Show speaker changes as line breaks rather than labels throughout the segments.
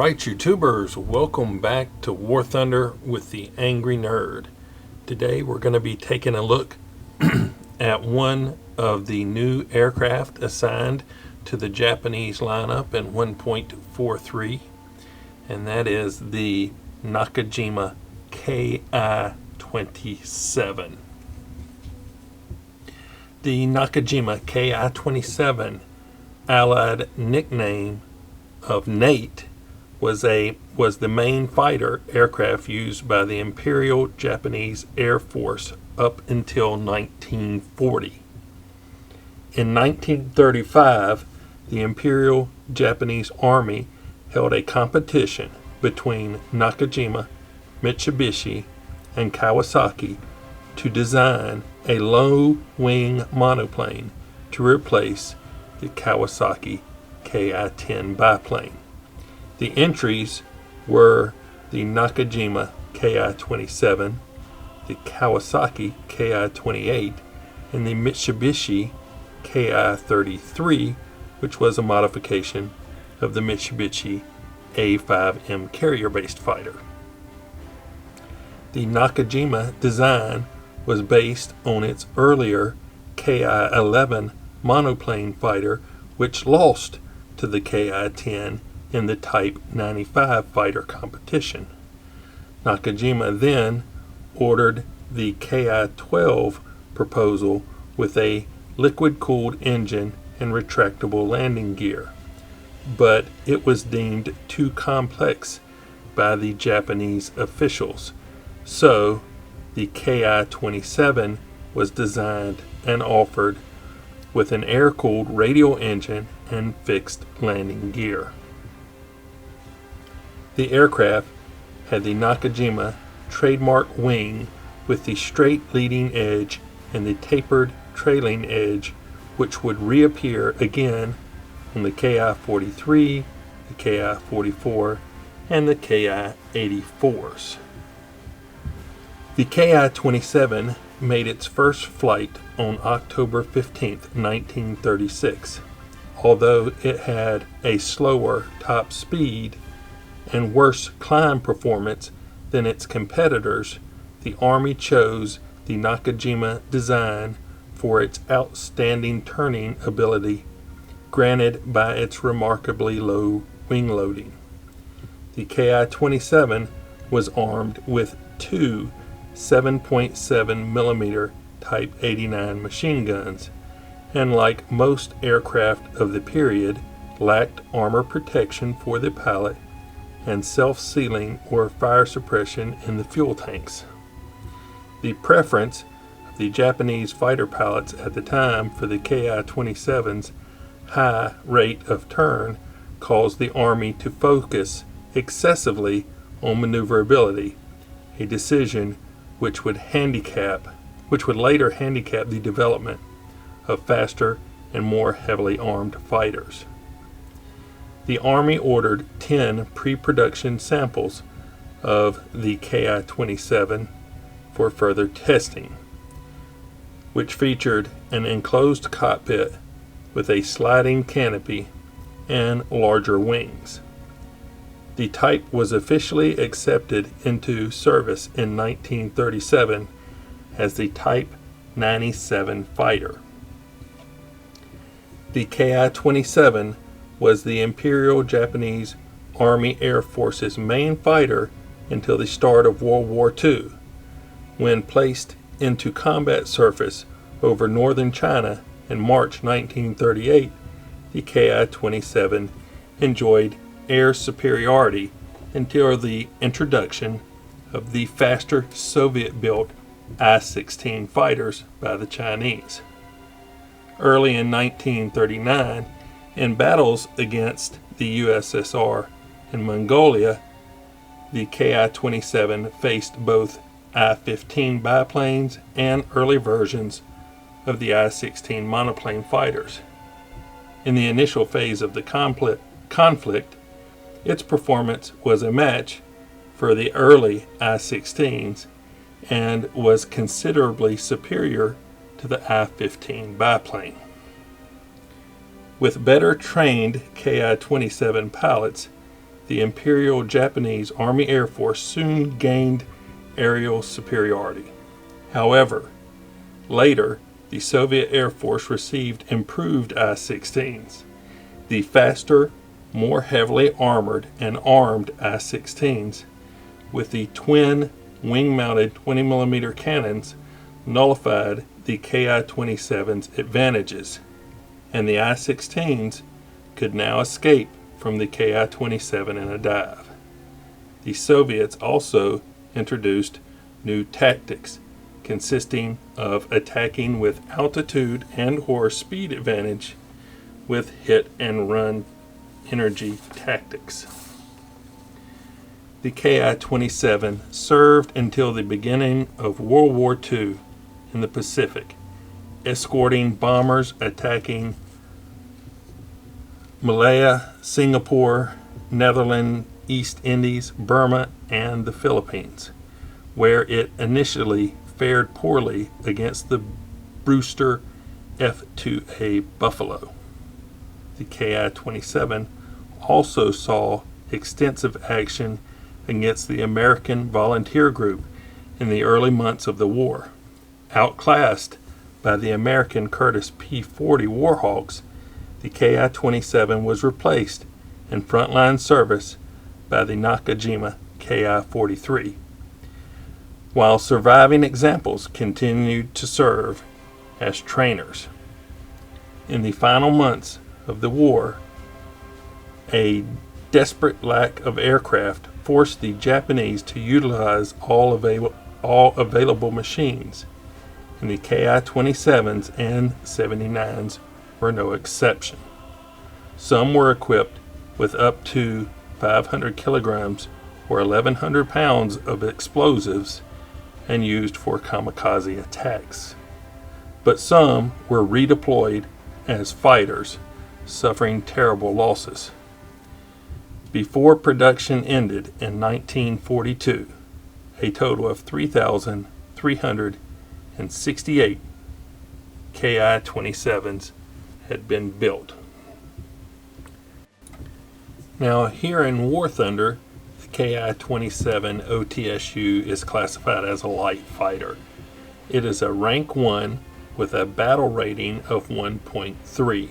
Alright YouTubers, welcome back to War Thunder with the Angry Nerd. Today we're going to be taking a look at one of the new aircraft assigned to the Japanese lineup in 1.43, and that is the Nakajima Ki-27. The Nakajima Ki-27 allied nickname of Nate was the main fighter aircraft used by the Imperial Japanese Air Force up until 1940. In 1935, the Imperial Japanese Army held a competition between Nakajima, Mitsubishi, and Kawasaki to design a low-wing monoplane to replace the Kawasaki Ki-10 biplane. The entries were the Nakajima Ki-27, the Kawasaki Ki-28, and the Mitsubishi Ki-33, which was a modification of the Mitsubishi A5M carrier-based fighter. The Nakajima design was based on its earlier Ki-11 monoplane fighter, which lost to the Ki-10 in the Type 95 fighter competition. Nakajima then ordered the Ki-12 proposal with a liquid-cooled engine and retractable landing gear, but it was deemed too complex by the Japanese officials, so the Ki-27 was designed and offered with an air-cooled radial engine and fixed landing gear. The aircraft had the Nakajima trademark wing with the straight leading edge and the tapered trailing edge, which would reappear again on the Ki-43, the Ki-44, and the Ki-84s. The Ki-27 made its first flight on October 15, 1936. Although it had a slower top speed and worse climb performance than its competitors, the Army chose the Nakajima design for its outstanding turning ability, granted by its remarkably low wing loading. The Ki-27 was armed with two 7.7mm Type 89 machine guns, and like most aircraft of the period, lacked armor protection for the pilot and self-sealing or fire suppression in the fuel tanks. The preference of the Japanese fighter pilots at the time for the Ki-27's high rate of turn caused the Army to focus excessively on maneuverability, a decision which would later handicap the development of faster and more heavily armed fighters. The Army ordered 10 pre-production samples of the Ki-27 for further testing, which featured an enclosed cockpit with a sliding canopy and larger wings. The type was officially accepted into service in 1937 as the Type 97 fighter. The Ki-27 was the Imperial Japanese Army Air Force's main fighter until the start of World War II. When placed into combat service over northern China in March 1938, the Ki-27 enjoyed air superiority until the introduction of the faster Soviet-built I-16 fighters by the Chinese. Early in 1939, in battles against the USSR and Mongolia, the Ki-27 faced both I-15 biplanes and early versions of the I-16 monoplane fighters. In the initial phase of the conflict, its performance was a match for the early I-16s and was considerably superior to the I-15 biplane. With better trained Ki-27 pilots, the Imperial Japanese Army Air Force soon gained aerial superiority. However, later, the Soviet Air Force received improved I-16s. The faster, more heavily armored and armed I-16s with the twin wing-mounted 20mm cannons nullified the Ki-27's advantages, and the I-16s could now escape from the Ki-27 in a dive. The Soviets also introduced new tactics consisting of attacking with altitude and/or speed advantage with hit-and-run energy tactics. The Ki-27 served until the beginning of World War II in the Pacific, escorting bombers attacking Malaya, Singapore, Netherlands, East Indies, Burma, and the Philippines, where it initially fared poorly against the Brewster F-2A Buffalo. The Ki-27 also saw extensive action against the American Volunteer Group in the early months of the war. Outclassed by the American Curtiss P-40 Warhawks, the Ki-27 was replaced in frontline service by the Nakajima Ki-43, while surviving examples continued to serve as trainers. In the final months of the war, a desperate lack of aircraft forced the Japanese to utilize all available machines, and the Ki-27s and 79s were no exception. Some were equipped with up to 500 kilograms or 1,100 pounds of explosives and used for kamikaze attacks. But some were redeployed as fighters, suffering terrible losses. Before production ended in 1942, a total of 3,368 Ki-27s had been built. Now, here in War Thunder, the Ki-27 OTSU is classified as a light fighter. It is a Rank-1 with a battle rating of 1.3,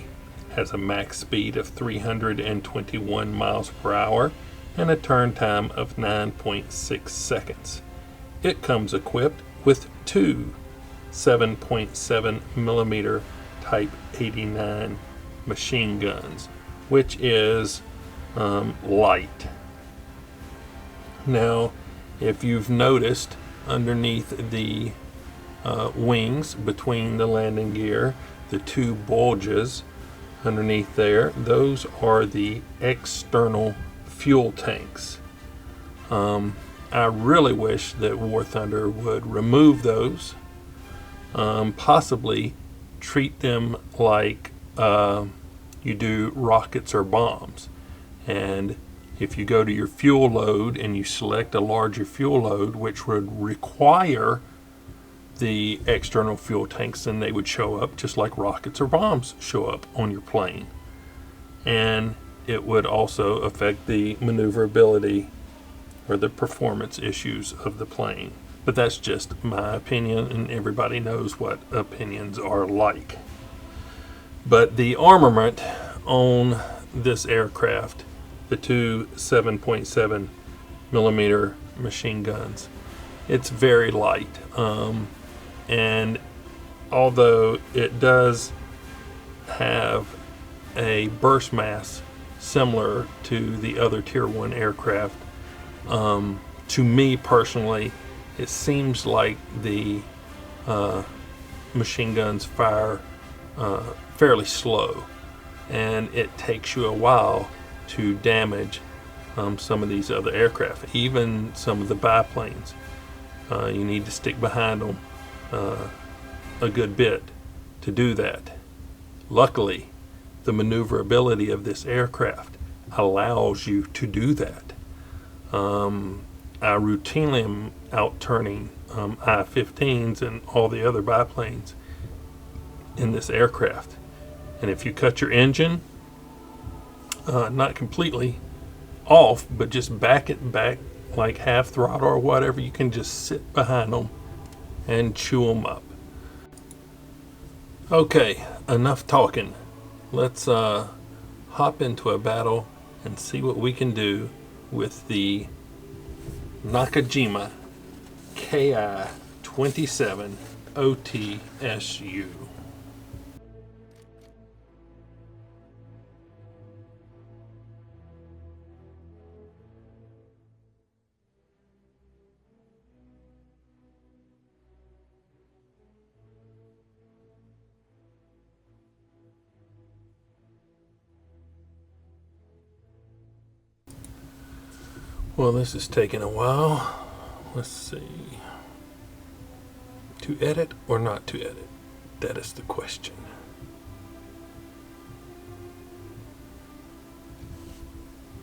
has a max speed of 321 miles per hour, and a turn time of 9.6 seconds. It comes equipped with two 7.7 millimeter Type 89 machine guns, which is light. Now, if you've noticed underneath the wings between the landing gear, the two bulges underneath there, those are the external fuel tanks. I really wish that War Thunder would remove those, possibly treat them like you do rockets or bombs. And if you go to your fuel load and you select a larger fuel load, which would require the external fuel tanks, then they would show up just like rockets or bombs show up on your plane. And it would also affect the maneuverability or the performance issues of the plane. But that's just my opinion, and everybody knows what opinions are like. But the armament on this aircraft, the two 7.7 millimeter machine guns, it's very light. And although it does have a burst mass similar to the other Tier 1 aircraft, to me personally, it seems like the machine guns fire fairly slow, and it takes you a while to damage some of these other aircraft, even some of the biplanes. You need to stick behind them a good bit to do that. Luckily, the maneuverability of this aircraft allows you to do that. I routinely am out turning I-15s and all the other biplanes in this aircraft. And if you cut your engine, not completely, off, but just back it back like half throttle or whatever. You can just sit behind them and chew them up. Okay, enough talking. Let's hop into a battle and see what we can do with the Nakajima Ki-27 OTSU. Well, this is taking a while. Let's see. To edit or not to edit? That is the question.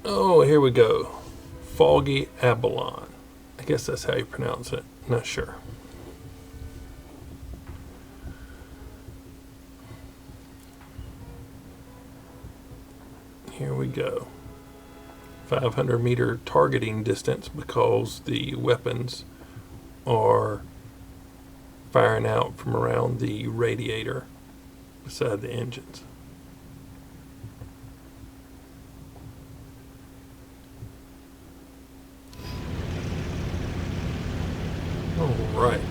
Oh, here we go. Foggy Abalone. I guess that's how you pronounce it. Not sure. Here we go. 500-meter targeting distance because the weapons are firing out from around the radiator beside the engines. Alright.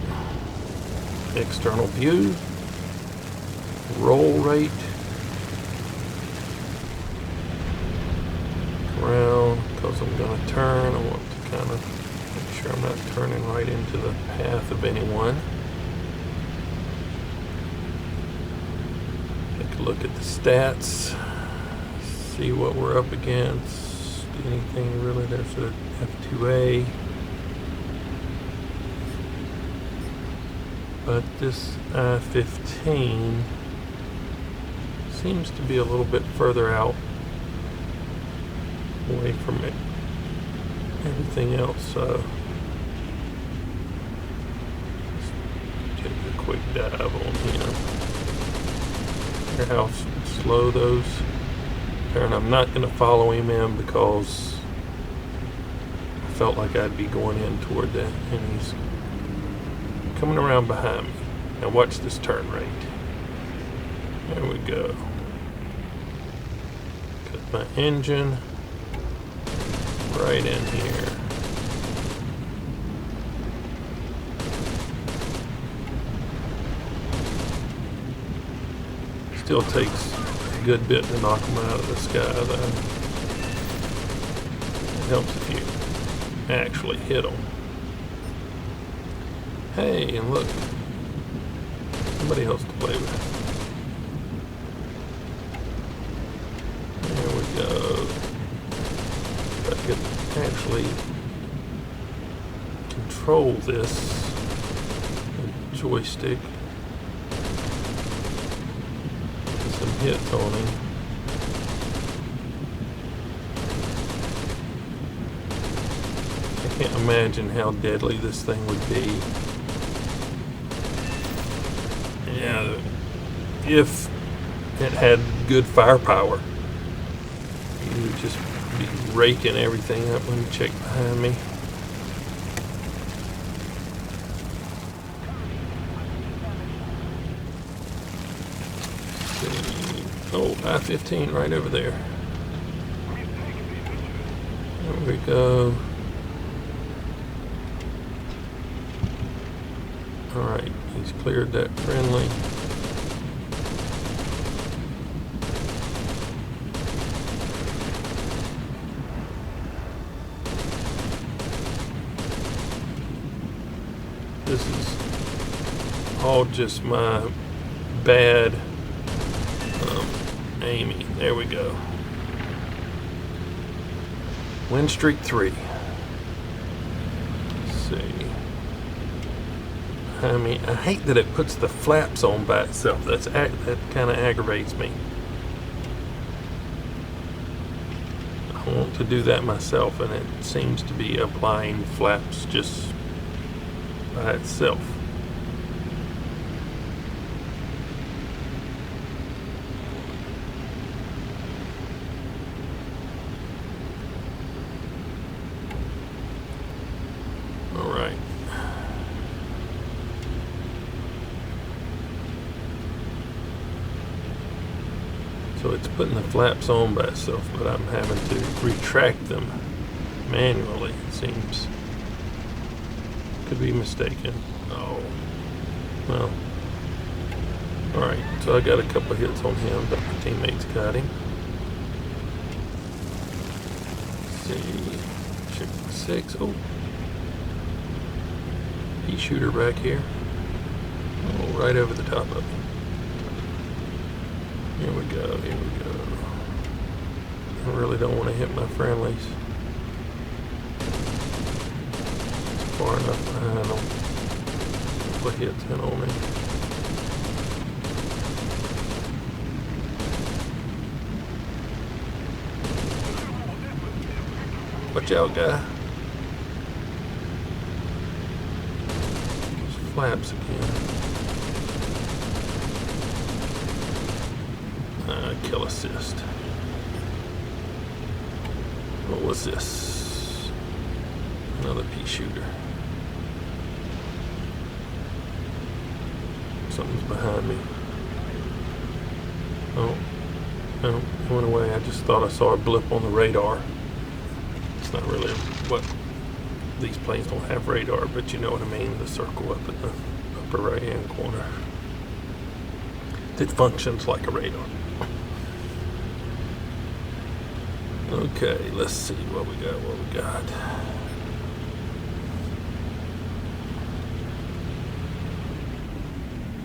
External view. Roll rate. Around, because I'm going to turn. I want to kind of make sure I'm not turning right into the path of anyone. Take a look at the stats, see what we're up against. Anything really? There's a F2A. But this I-15 seems to be a little bit further out, away from it, everything else. So let's take a quick dive on here. Hear how slow those are. And I'm not going to follow him in because I felt like I'd be going in toward that, and he's coming around behind me. Now watch this turn rate. There we go. Cut my engine right in here. Still takes a good bit to knock them out of the sky, though. It helps if you actually hit them. Hey, and look, somebody else to play with. There we go. I could actually control this joystick. Get some hits on him. I can't imagine how deadly this thing would be. Yeah, if it had good firepower, you would just be raking everything up. Let me check behind me. Oh, I-15 right over there. There we go. Alright, he's cleared that friendly. This is all just my bad aiming. There we go. Win streak 3. Let's see. I mean, I hate that it puts the flaps on by itself. That kind of aggravates me. I want to do that myself, and it seems to be applying flaps just by itself. it's putting the flaps on by itself, but I'm having to retract them manually, it seems. Could be mistaken. Oh, well. Alright, so I got a couple hits on him, but my teammates got him. Let's see. Chicken 6. Oh. Pea shooter back here. Oh, right over the top of him. Here we go, here we go. I really don't want to hit my friendlies. It's far enough behind them. Couple hits in on me. Watch out, guy. Those flaps again. Kill assist. What was this? Another pea shooter. Something's behind me. Oh, no, it went away. I just thought I saw a blip on the radar. It's not really what these planes don't have radar, but you know what I mean. The circle up in the upper right hand corner. It functions like a radar. Okay, let's see what we got,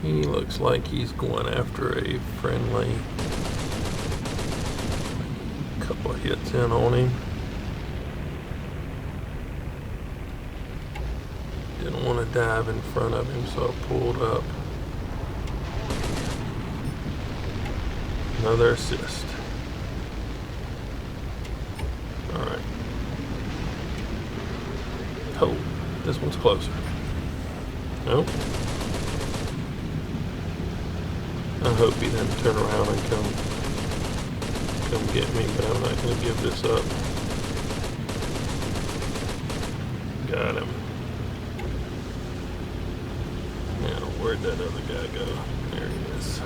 He looks like he's going after a friendly. Couple of hits in on him. Didn't want to dive in front of him, so I pulled up. Another assist. Alright. Oh, this one's closer. Nope. I hope he doesn't turn around and come get me, but I'm not going to give this up. Got him. Now, where'd that other guy go? There he is.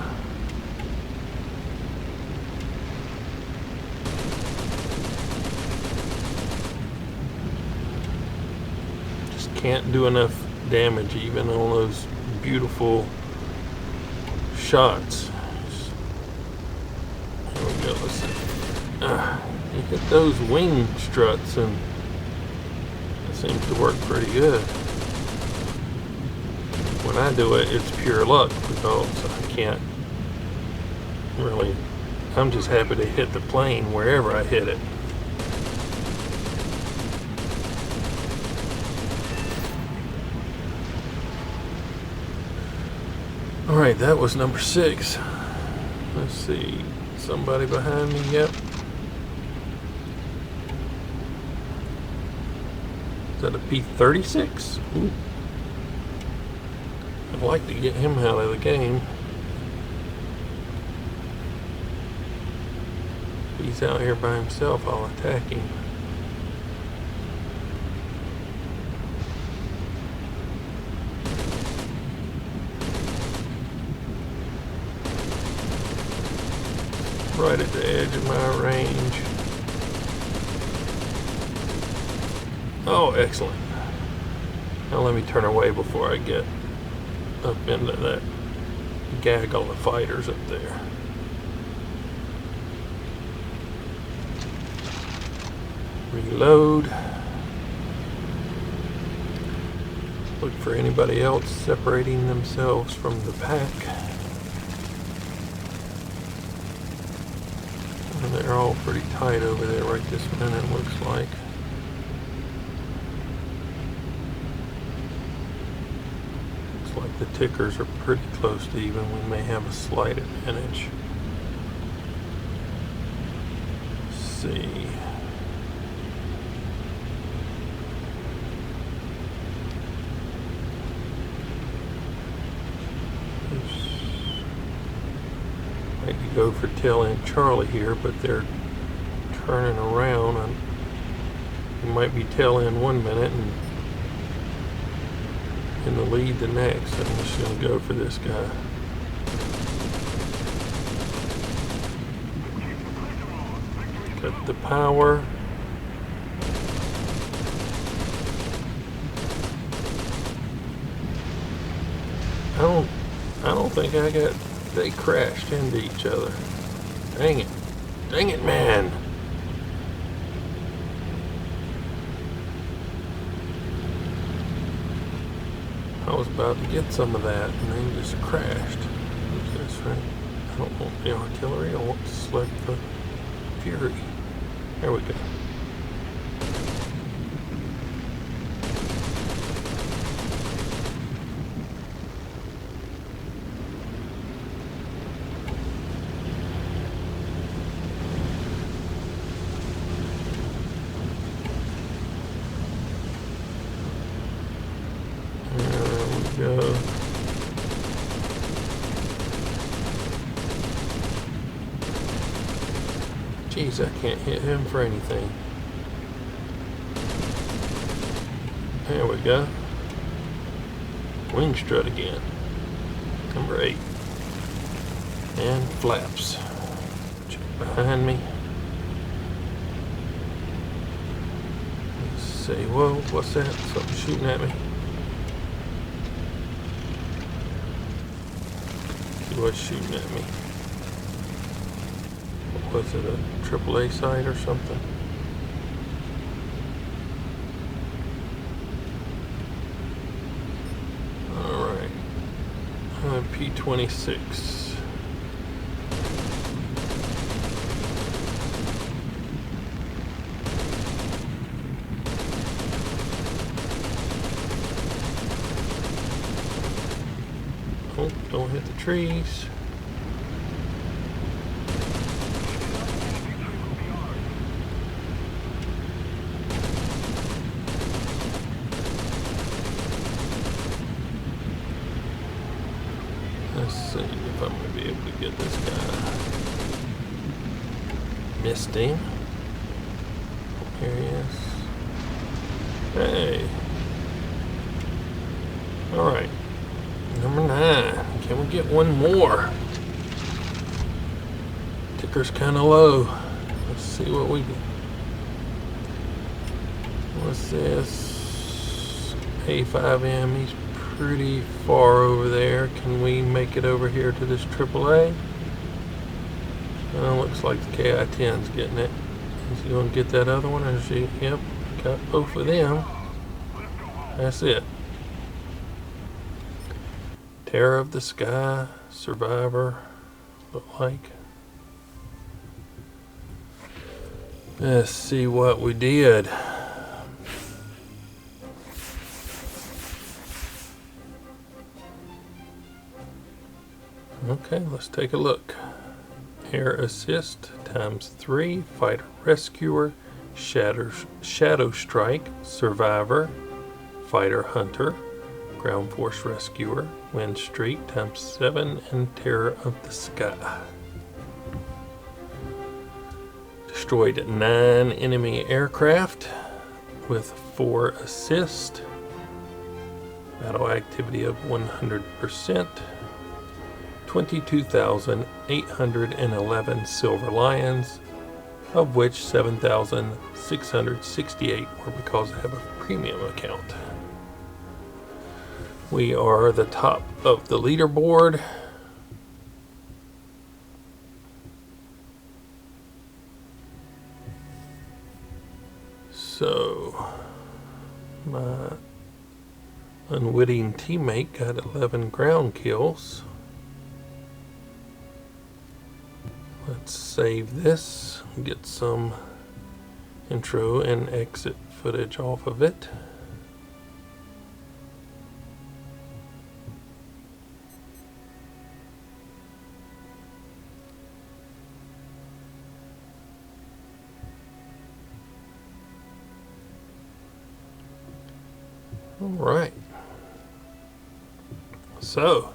Can't do enough damage even on those beautiful shots. There we go. Let's see. You hit those wing struts and it seems to work pretty good. When I do it, it's pure luck because I can't really. I'm just happy to hit the plane wherever I hit it. Alright, that was number 6. Let's see. Somebody behind me? Yep. Is that a P-36? Ooh. I'd like to get him out of the game. If he's out here by himself, I'll attack him. Right at the edge of my range. Oh, excellent. Now let me turn away before I get up into that gaggle of fighters up there. Reload. Look for anybody else separating themselves from the pack. And they're all pretty tight over there right this minute, looks like. Looks like the tickers are pretty close to even. We may have a slight advantage. Let's see. Go for tail end Charlie here, but they're turning around and you might be tail end 1 minute and in the lead the next. I'm just going to go for this guy. Cut the power. I don't think they crashed into each other. Dang it. Dang it, man. I was about to get some of that and then just crashed. That's right. I don't want the artillery, I want to select the Fury. There we go. There we go. Jeez, I can't hit him for anything. There we go. Wing strut again. Number 8. And flaps. Check behind me. Let's see. Whoa, what's that? Something shooting at me. See what's shooting at me. Was it a AAA site or something? Alright. P-26. Oh, don't hit the trees. Let's see if I'm going to be able to get this guy. Missed him. Here he is. Hey. Alright. Number 9. Can we get one more? Ticker's kind of low. Let's see what we do. What's this? A5M. He's pretty far over there. Can we make it over here to this AAA? Looks like the Ki-10's getting it. Is he going to get that other one? Or is he? Yep, got both of them. That's it. Terror of the Sky, Survivor, look like. Let's see what we did. Okay, let's take a look. Air Assist ×3, Fighter Rescuer, Shadow Strike, Survivor, Fighter Hunter, Ground Force Rescuer, Wind Streak ×7, and Terror of the Sky. Destroyed 9 enemy aircraft with 4 assists. Battle activity of 100%. 22,811 Silver Lions, of which 7,668 were because I have a premium account. We are the top of the leaderboard. So, my unwitting teammate got 11 ground kills. Let's save this, get some intro and exit footage off of it. All right. So,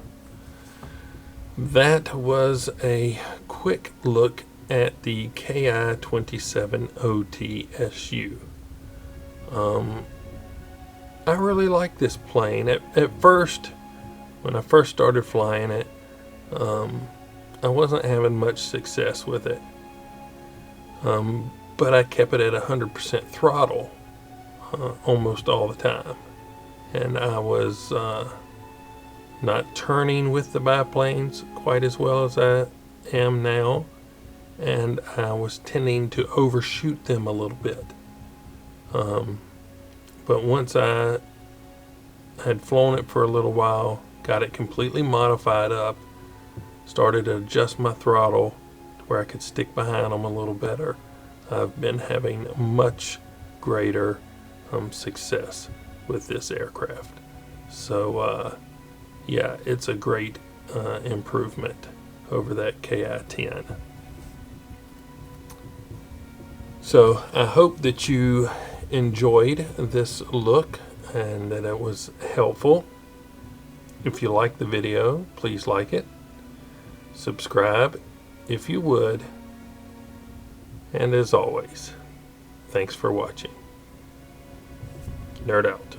that was a quick look at the Ki-27 OTSU. I really like this plane. At first, when I first started flying it, I wasn't having much success with it. but I kept it at 100% throttle almost all the time. And I was not turning with the biplanes quite as well as I am now, and I was tending to overshoot them a little bit. But once I had flown it for a little while, got it completely modified up, started to adjust my throttle to where I could stick behind them a little better, I've been having much greater success with this aircraft. So yeah, it's a great improvement over that Ki-10. So I hope that you enjoyed this look and that it was helpful. If you liked the video, please like it. Subscribe if you would. And as always, thanks for watching. Nerd out.